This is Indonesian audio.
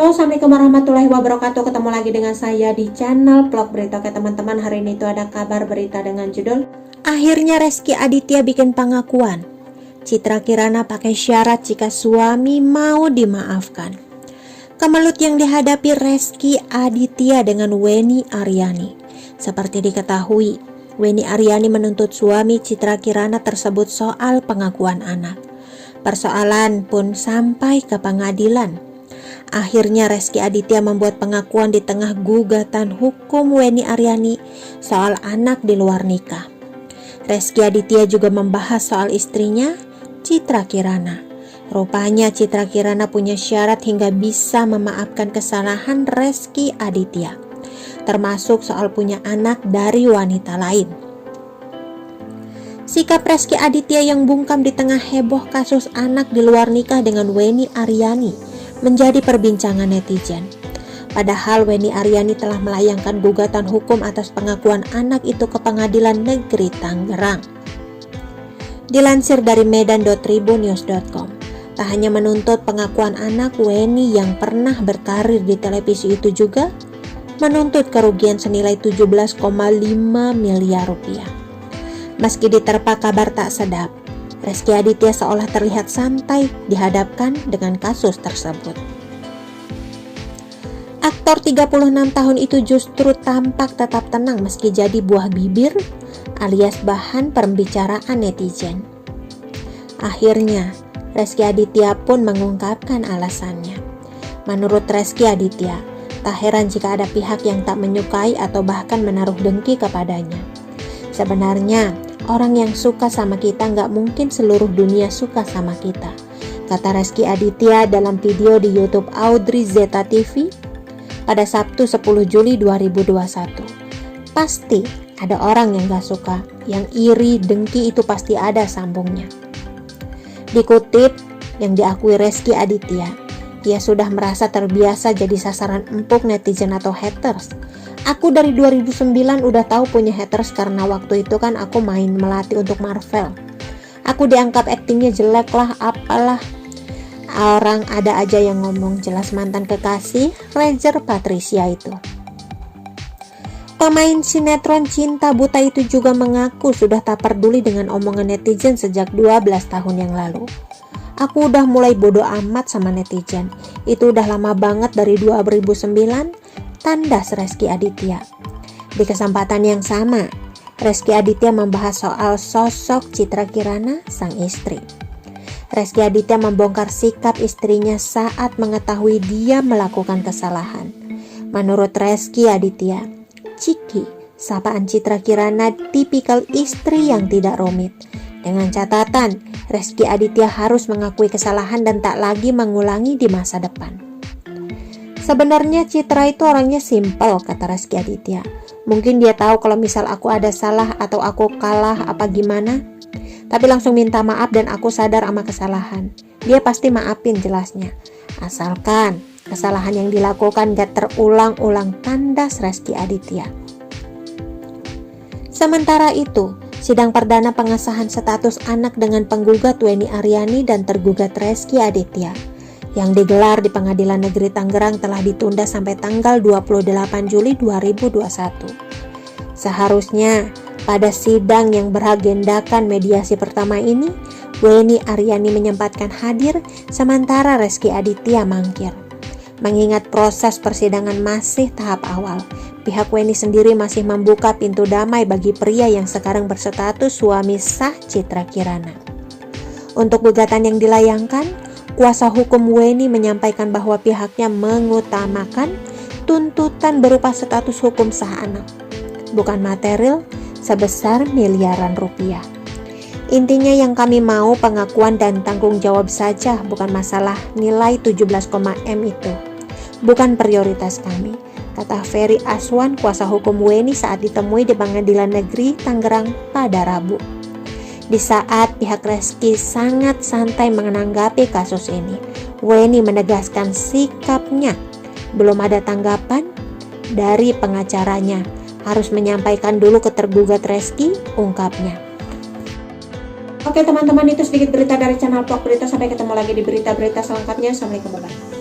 Halo, assalamualaikum warahmatullahi wabarakatuh. Ketemu lagi dengan saya di channel vlog berita. Oke teman-teman, hari ini itu ada kabar berita dengan judul akhirnya Rezky Aditya bikin pengakuan. Citra Kirana pakai syarat jika suami mau dimaafkan. Kemelut yang dihadapi Rezky Aditya dengan Weni Aryani. Seperti diketahui, Weni Aryani menuntut suami Citra Kirana tersebut soal pengakuan anak. Persoalan pun sampai ke pengadilan. Akhirnya Rezky Aditya membuat pengakuan di tengah gugatan hukum Weni Aryani soal anak di luar nikah. Rezky Aditya juga membahas soal istrinya, Citra Kirana. Rupanya Citra Kirana punya syarat hingga bisa memaafkan kesalahan Rezky Aditya, termasuk soal punya anak dari wanita lain. Sikap Rezky Aditya yang bungkam di tengah heboh kasus anak di luar nikah dengan Weni Aryani menjadi perbincangan netizen. Padahal Weni Aryani telah melayangkan gugatan hukum atas pengakuan anak itu ke Pengadilan Negeri Tangerang. Dilansir dari medan.tribunnews.com, tak hanya menuntut pengakuan anak, Weni yang pernah berkarir di televisi itu juga menuntut kerugian senilai 17,5 miliar rupiah. Meski diterpa kabar tak sedap, Rezky Aditya seolah terlihat santai dihadapkan dengan kasus tersebut. Aktor 36 tahun itu justru tampak tetap tenang meski jadi buah bibir alias bahan pembicaraan netizen. Akhirnya, Rezky Aditya pun mengungkapkan alasannya. Menurut Rezky Aditya, tak heran jika ada pihak yang tak menyukai atau bahkan menaruh dengki kepadanya. Sebenarnya, orang yang suka sama kita nggak mungkin seluruh dunia suka sama kita, kata Rezky Aditya dalam video di YouTube Audrey Zeta TV pada Sabtu 10 Juli 2021. Pasti ada orang yang nggak suka, yang iri, dengki itu pasti ada, sambungnya. Dikutip yang diakui Rezky Aditya, ia sudah merasa terbiasa jadi sasaran empuk netizen atau haters. Aku dari 2009 udah tahu punya haters karena waktu itu kan aku main melatih untuk Marvel. Aku dianggap aktingnya jelek lah, apalah. Orang ada aja yang ngomong, jelas mantan kekasih Rezer Patricia itu. Pemain sinetron Cinta Buta itu juga mengaku sudah tak peduli dengan omongan netizen sejak 12 tahun yang lalu. Aku udah mulai bodoh amat sama netizen. Itu udah lama banget dari 2009. Tandas Rezky Aditya. Di kesempatan yang sama, Rezky Aditya membahas soal sosok Citra Kirana, sang istri. Rezky Aditya membongkar sikap istrinya saat mengetahui dia melakukan kesalahan. Menurut Rezky Aditya, Ciki, sapaan Citra Kirana tipikal istri yang tidak rumit. Dengan catatan, Rezky Aditya harus mengakui kesalahan dan tak lagi mengulangi di masa depan. Sebenarnya Citra itu orangnya simpel, kata Rezky Aditya. Mungkin dia tahu kalau misal aku ada salah atau aku kalah apa gimana, tapi langsung minta maaf dan aku sadar sama kesalahan. Dia pasti maafin, jelasnya. Asalkan kesalahan yang dilakukan gak terulang-ulang, tandas Rezky Aditya. Sementara itu, sidang perdana pengesahan status anak dengan penggugat Weni Aryani dan tergugat Rezky Aditya yang digelar di Pengadilan Negeri Tangerang telah ditunda sampai tanggal 28 Juli 2021. Seharusnya pada sidang yang beragendakan mediasi pertama ini, Weni Aryani menyempatkan hadir sementara Rezky Aditya mangkir. Mengingat proses persidangan masih tahap awal, pihak Weni sendiri masih membuka pintu damai bagi pria yang sekarang berstatus suami sah Citra Kirana. Untuk gugatan yang dilayangkan, kuasa hukum Weni menyampaikan bahwa pihaknya mengutamakan tuntutan berupa status hukum sah anak, bukan material sebesar miliaran rupiah. Intinya yang kami mau pengakuan dan tanggung jawab saja, bukan masalah nilai 17,M itu. Bukan prioritas kami, kata Ferry Aswan, kuasa hukum Weni saat ditemui di Pengadilan Negeri Tangerang pada Rabu. Di saat pihak Rezky sangat santai menanggapi kasus ini, Weni menegaskan sikapnya. Belum ada tanggapan dari pengacaranya, harus menyampaikan dulu ke tergugat Rezky, ungkapnya. Oke teman-teman, itu sedikit berita dari channel Vlog Berita. Sampai ketemu lagi di berita-berita selengkapnya. Assalamualaikum warahmatullahi wabarakatuh.